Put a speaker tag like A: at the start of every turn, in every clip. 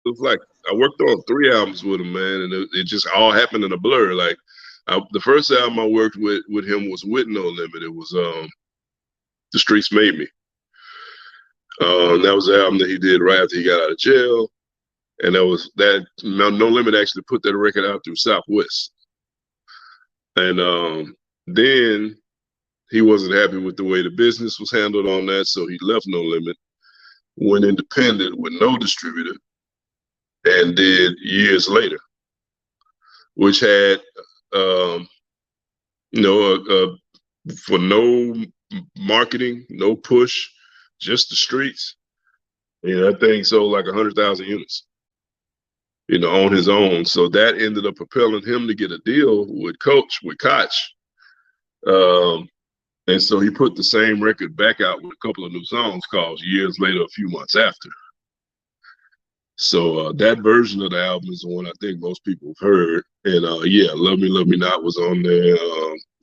A: It was like I worked on 3 albums with him, man, and it just all happened in a blur. Like the first album I worked with him was with No Limit. It was The Streets Made Me. That was the album that he did right after he got out of jail, and that was that. No Limit actually put that record out through Southwest, and then he wasn't happy with the way the business was handled on that, so he left No Limit, went independent with no distributor, and did Years Later, which had um, you know for no marketing, no push, just the streets. That thing sold like 100,000 units, on his own. So that ended up propelling him to get a deal with Koch. Um, and so he put the same record back out with a couple of new songs called Years Later, a few months after. So that version of the album is the one I think most people have heard. And yeah, Love Me Not was on there.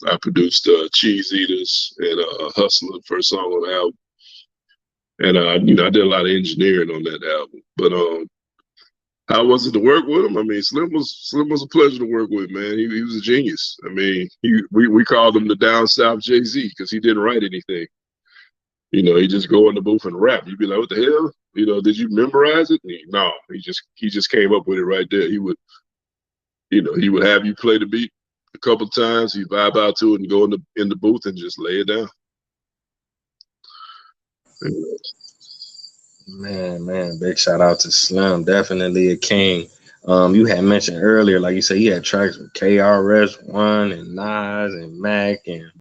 A: I produced Cheese Eaters and Hustler, the first song on the album. And I did a lot of engineering on that album. But how was it to work with him? I mean, Slim was a pleasure to work with, man. He was a genius. I mean, we called him the down south Jay-Z because he didn't write anything. He just go in the booth and rap. You'd be like, what the hell? Did you memorize it? No, he just came up with it right there. He would have you play the beat a couple times. He'd vibe out to it and go in the booth and just lay it down.
B: Man, big shout out to Slim. Definitely a king. You had mentioned earlier, like you said, he had tracks with KRS One and Nas and Mac and